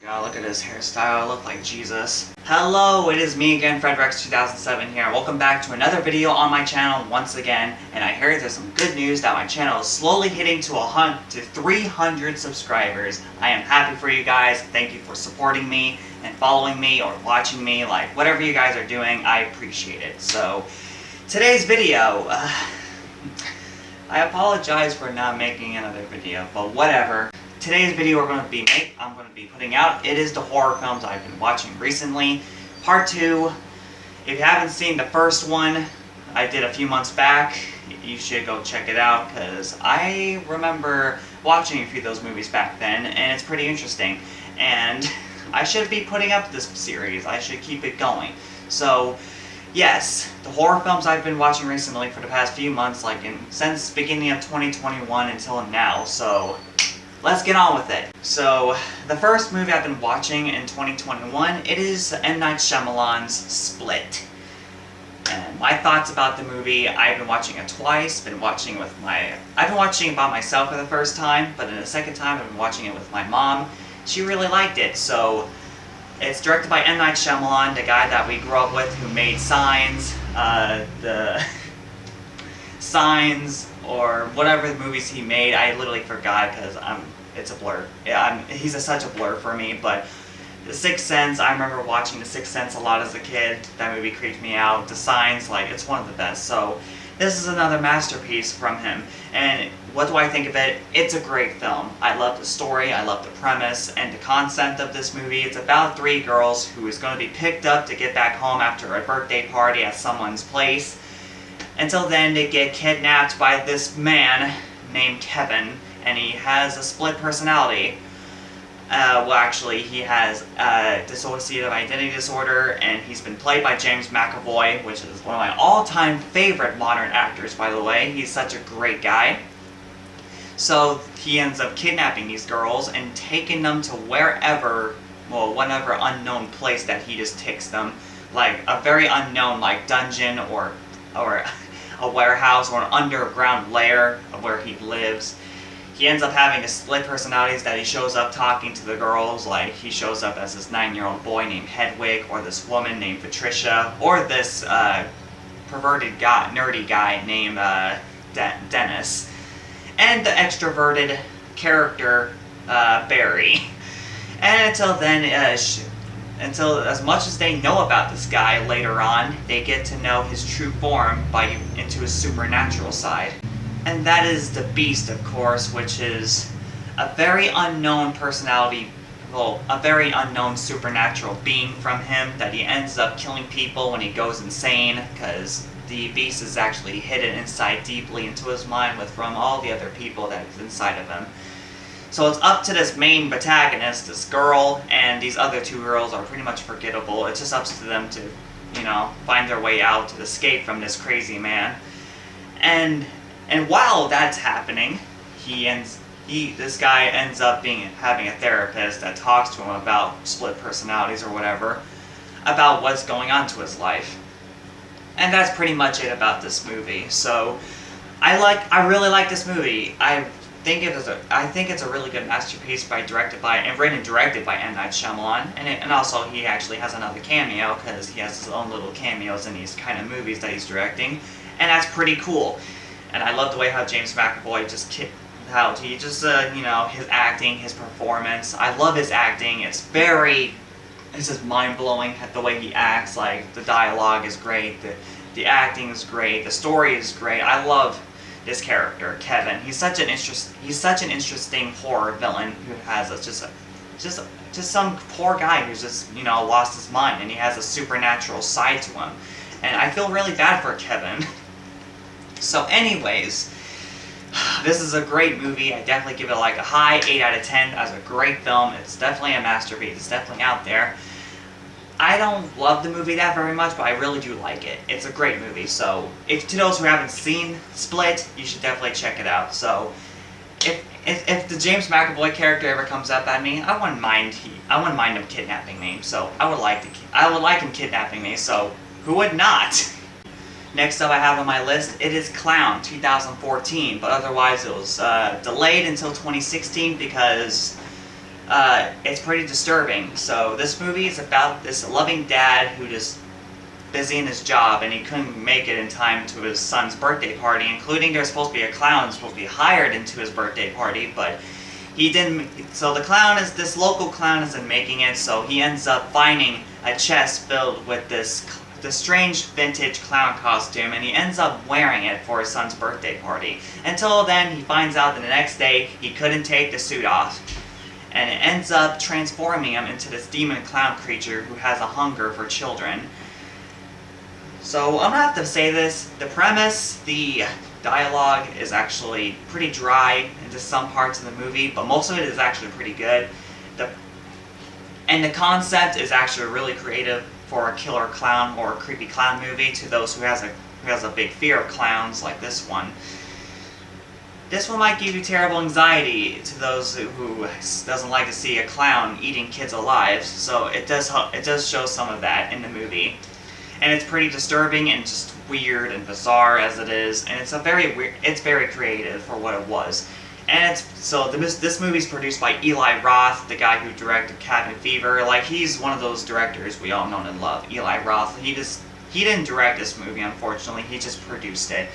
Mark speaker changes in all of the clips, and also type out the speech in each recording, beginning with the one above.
Speaker 1: God, look at his hairstyle, I look like Jesus. Hello, it is me again, FredRex2007 here. Welcome back to another video on my channel once again, and I heard there's some good news that my channel is slowly hitting to 300 subscribers. I am happy for you guys. Thank you for supporting me and following me or watching me, like whatever you guys are doing, I appreciate it. So, today's video, I apologize for not making another video, but whatever. Today's video I'm going to be putting out, it is the horror films I've been watching recently. Part 2. If you haven't seen the first one, I did a few months back. You should go check it out, because I remember watching a few of those movies back then, and it's pretty interesting. And I should be putting up this series. I should keep it going. So, yes, the horror films I've been watching recently for the past few months, since beginning of 2021 until now, so let's get on with it. So, the first movie I've been watching in 2021, it is M. Night Shyamalan's Split. And my thoughts about the movie, I've been watching it twice, I've been watching it by myself for the first time, but in the second time I've been watching it with my mom. She really liked it, so it's directed by M. Night Shyamalan, the guy that we grew up with who made Signs, the Signs, or whatever the movies he made. I literally forgot because it's a blur. He's such a blur for me, but The Sixth Sense, I remember watching The Sixth Sense a lot as a kid. That movie creeped me out. The Signs, it's one of the best. So this is another masterpiece from him. And what do I think of it? It's a great film. I love the story, I love the premise, and the concept of this movie. It's about 3 girls who is going to be picked up to get back home after a birthday party at someone's place. Until then, they get kidnapped by this man named Kevin, and he has a split personality. Well, actually, he has dissociative identity disorder, and he's been played by James McAvoy, which is one of my all-time favorite modern actors, by the way. He's such a great guy. So, he ends up kidnapping these girls and taking them to whatever unknown place that he just takes them. Like, a very unknown, dungeon or a warehouse or an underground lair of where he lives. He ends up having a split personalities that he shows up talking to the girls, like he shows up as this 9-year-old boy named Hedwig, or this woman named Patricia, or this perverted guy, nerdy guy named Dennis, and the extroverted character Barry. And until then, until as much as they know about this guy later on, they get to know his true form into his supernatural side. And that is the Beast, of course, which is a very unknown personality, a very unknown supernatural being from him that he ends up killing people when he goes insane, because the Beast is actually hidden inside deeply into his mind from all the other people that is inside of him. So it's up to this main protagonist, this girl, and these other 2 girls are pretty much forgettable. It's just up to them to, find their way out, to escape from this crazy man. And while that's happening, this guy ends up having a therapist that talks to him about split personalities or whatever, about what's going on to his life. And that's pretty much it about this movie. So I really like this movie. I think it's a really good masterpiece written and directed by M. Night Shyamalan, and also he actually has another cameo, because he has his own little cameos in these kind of movies that he's directing, and that's pretty cool. And I love the way how James McAvoy his acting, his performance. I love his acting. It's just mind-blowing the way he acts. Like, the dialogue is great, the acting is great, the story is great. I love this character, Kevin. He's such an interesting horror villain who has just some poor guy who's just, lost his mind, and he has a supernatural side to him. And I feel really bad for Kevin. So anyways, this is a great movie. I definitely give it a high 8 out of 10 as a great film. It's definitely a masterpiece. It's definitely out there. I don't love the movie that very much, but I really do like it. It's a great movie. So to those who haven't seen Split, you should definitely check it out. So if the James McAvoy character ever comes up at me, I wouldn't mind him kidnapping me. So I would like him kidnapping me. So who would not? Next up I have on my list, it is Clown 2014, but otherwise it was delayed until 2016 because it's pretty disturbing. So this movie is about this loving dad who just busy in his job, and he couldn't make it in time to his son's birthday party, including there's supposed to be a clown supposed to be hired into his birthday party, but he didn't. So the clown is, this local clown isn't making it, so he ends up finding a chest filled with this strange vintage clown costume, and he ends up wearing it for his son's birthday party. Until then, he finds out that the next day he couldn't take the suit off, and it ends up transforming him into this demon clown creature who has a hunger for children. So I'm gonna have to say this, the premise, the dialogue is actually pretty dry into some parts of the movie, but most of it is actually pretty good. And the concept is actually really creative for a killer clown or a creepy clown movie to those who has a big fear of clowns like this one. This one might give you terrible anxiety to those who doesn't like to see a clown eating kids alive, so it does show some of that in the movie. And it's pretty disturbing and just weird and bizarre as it is, and it's very creative for what it was. And this movie's produced by Eli Roth, the guy who directed Cabin Fever. Like, he's one of those directors we all know and love, Eli Roth. He didn't direct this movie, unfortunately, he just produced it.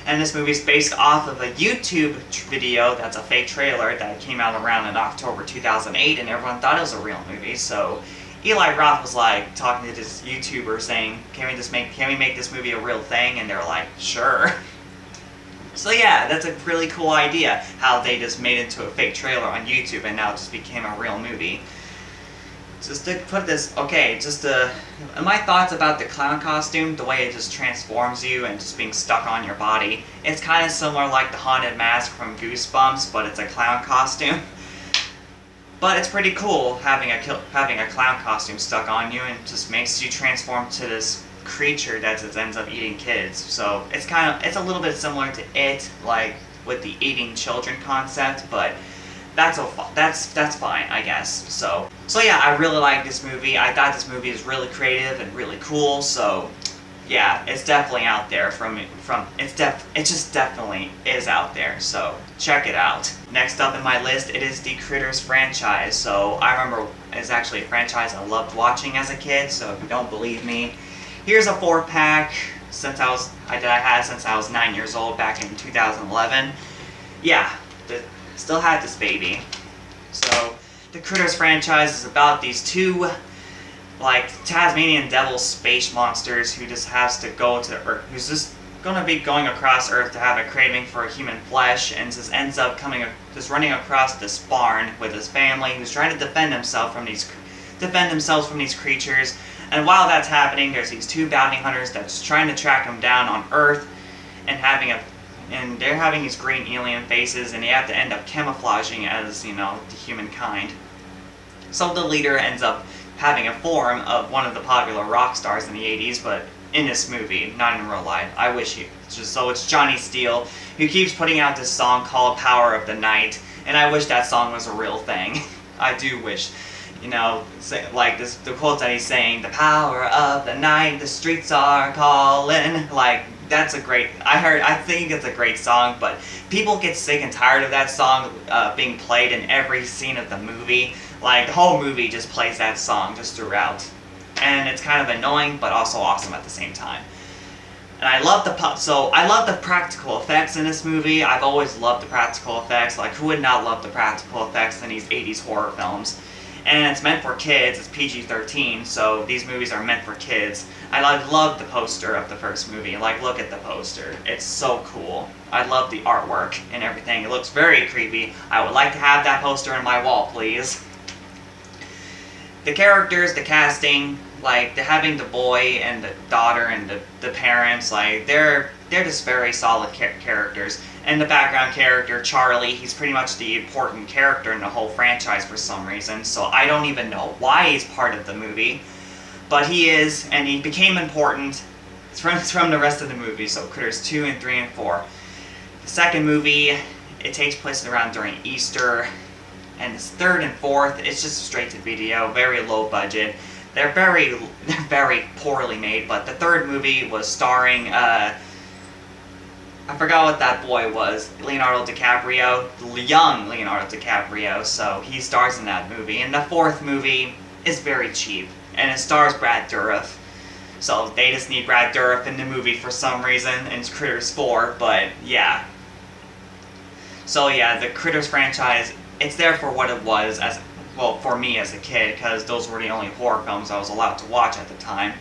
Speaker 1: And this movie is based off of a YouTube video that's a fake trailer that came out around in October 2008, and everyone thought it was a real movie, so Eli Roth was like talking to this YouTuber saying, can we make this movie a real thing? And they're like, sure. So yeah, that's a really cool idea, how they just made it into a fake trailer on YouTube and now it just became a real movie. Just to put this, okay, my thoughts about the clown costume, the way it just transforms you and just being stuck on your body. It's kind of similar like the haunted mask from Goosebumps, but it's a clown costume. But it's pretty cool having a clown costume stuck on you, and just makes you transform to this creature that just ends up eating kids. So it's a little bit similar to It, like with the eating children concept, but that's fine, I guess. So yeah, I really like this movie. I thought this movie is really creative and really cool. So yeah, it's definitely out there it just definitely is out there, so check it out. Next up in my list, it is the Critters franchise. So I remember it's actually a franchise I loved watching as a kid, so if you don't believe me, here's a 4-pack that I had since I was 9 years old back in 2011. Yeah, still had this baby. So the Critters franchise is about these two like Tasmanian devil space monsters who just has to go to Earth, who's just gonna be going across Earth to have a craving for human flesh, and just ends up running across this barn with his family, who's trying to defend themselves from these creatures. And while that's happening, there's these two bounty hunters that's trying to track them down on Earth, and they're having these green alien faces, and they have to end up camouflaging as, you know, the humankind. So the leader ends up having a form of one of the popular rock stars in the 80s, but in this movie, not in real life. It's Johnny Steele, who keeps putting out this song called Power of the Night, and I wish that song was a real thing. I do wish, you know, like the quote that he's saying, the power of the night, the streets are calling, like, that's a great, I think it's a great song, but people get sick and tired of that song being played in every scene of the movie. Like, the whole movie just plays that song just throughout. And it's kind of annoying, but also awesome at the same time. And I love the practical effects in this movie. I've always loved the practical effects. Like, who would not love the practical effects in these 80s horror films? And it's meant for kids. It's PG-13, so these movies are meant for kids. I love the poster of the first movie. Like, look at the poster. It's so cool. I love the artwork and everything. It looks very creepy. I would like to have that poster on my wall, please. The characters, the casting, like having the boy and the daughter and the parents, like they're just very solid characters. And the background character, Charlie, he's pretty much the important character in the whole franchise for some reason, so I don't even know why he's part of the movie. But he is, and he became important from the rest of the movie, so Critters 2 and 3 and 4. The second movie, it takes place around during Easter. And this third and fourth, it's just straight to video, very low budget. They're very poorly made, but the third movie was starring I forgot what that boy was. Leonardo DiCaprio, young Leonardo DiCaprio. So he stars in that movie. And the fourth movie is very cheap, and it stars Brad Dourif. So they just need Brad Dourif in the movie for some reason, and it's Critters 4. But yeah. So yeah, the Critters franchise, it's there for what it was as well for me as a kid, because those were the only horror films I was allowed to watch at the time.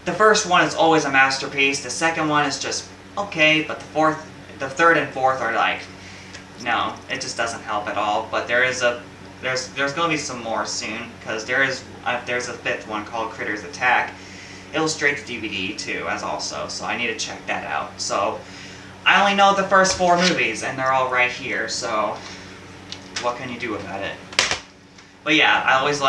Speaker 1: The first one is always a masterpiece. The second one is just okay, but the third and fourth are like, no, it just doesn't help at all. But there's gonna be some more soon, because there's a fifth one called Critters Attack. It'll straight to DVD too, as also, so I need to check that out. So I only know the first 4 movies, and they're all right here. So what can you do about it? But yeah, I always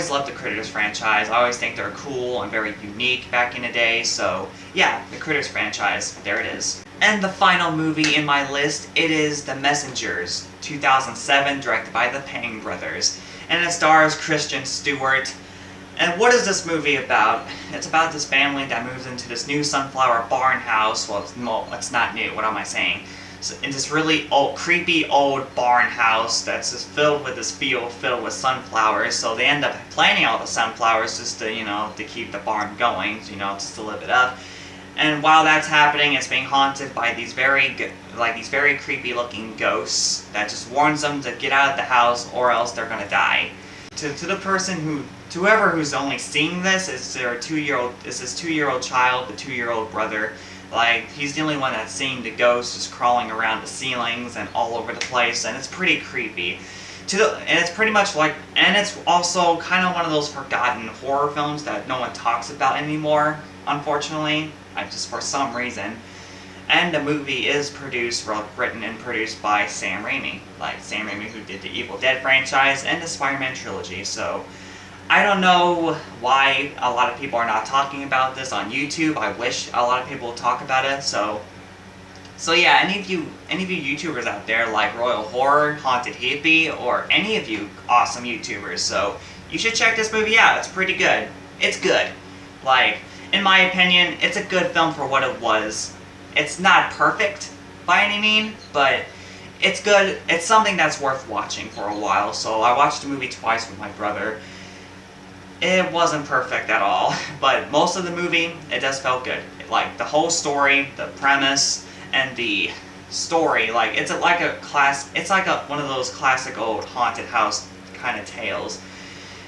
Speaker 1: loved the Critters franchise. I always think they're cool and very unique back in the day. So yeah, the Critters franchise, there it is. And the final movie in my list, it is The Messengers, 2007, directed by the Pang brothers. And it stars Kristen Stewart. And what is this movie about? It's about this family that moves into this new sunflower barn house. Well, it's not new, what am I saying? In this really old, creepy old barn house that's just filled with this field filled with sunflowers. So they end up planting all the sunflowers just to, to keep the barn going, just to live it up. And while that's happening, it's being haunted by these very creepy looking ghosts that just warns them to get out of the house or else they're gonna die. To the person whoever who's only seeing this is this 2-year-old child, the 2-year-old brother. Like, he's the only one that's seeing the ghosts just crawling around the ceilings and all over the place, and it's pretty creepy. And it's pretty much like, and it's also kind of one of those forgotten horror films that no one talks about anymore, unfortunately, just for some reason. And the movie is written and produced by Sam Raimi. Like, Sam Raimi, who did the Evil Dead franchise and the Spider-Man trilogy. So I don't know why a lot of people are not talking about this on YouTube. I wish a lot of people would talk about it. So yeah, any of you YouTubers out there like Royal Horror, Haunted Hippie, or any of you awesome YouTubers, so you should check this movie out. It's pretty good. It's good. Like, in my opinion, it's a good film for what it was. It's not perfect by any means, but it's good. It's something that's worth watching for a while. So I watched the movie twice with my brother. It wasn't perfect at all, but most of the movie, it just felt good. Like, the whole story, the premise, and the story, like, it's like one of those classic old haunted house kind of tales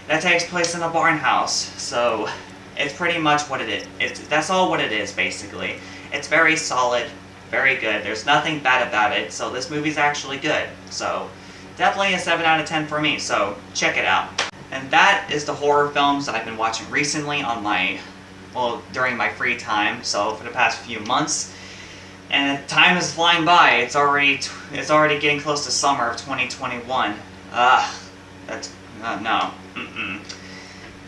Speaker 1: that takes place in a barn house. So it's pretty much what it is. That's all what it is, basically. It's very solid, very good. There's nothing bad about it, so this movie's actually good. So definitely a 7 out of 10 for me, so check it out. And that is the horror films that I've been watching recently on during my free time, so for the past few months. And time is flying by. It's already getting close to summer of 2021. No.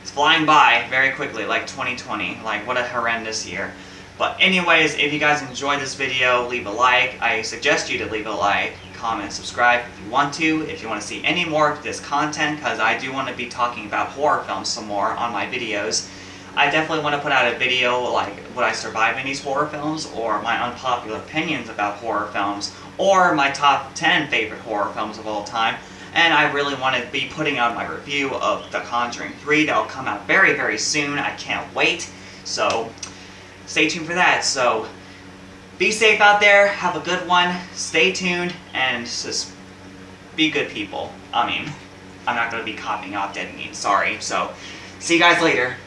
Speaker 1: It's flying by very quickly, like 2020. Like, what a horrendous year. But anyways, if you guys enjoyed this video, leave a like. I suggest you to leave a like, comment, subscribe if you want to. If you want to see any more of this content, because I do want to be talking about horror films some more on my videos. I definitely want to put out a video like, would I survive in these horror films, or my unpopular opinions about horror films, or my top 10 favorite horror films of all time. And I really want to be putting out my review of The Conjuring 3. That'll come out very, very soon. I can't wait. So stay tuned for that. So be safe out there, have a good one, stay tuned, and just be good people. I mean, I'm not going to be copying off Dead Meat, sorry. So see you guys later.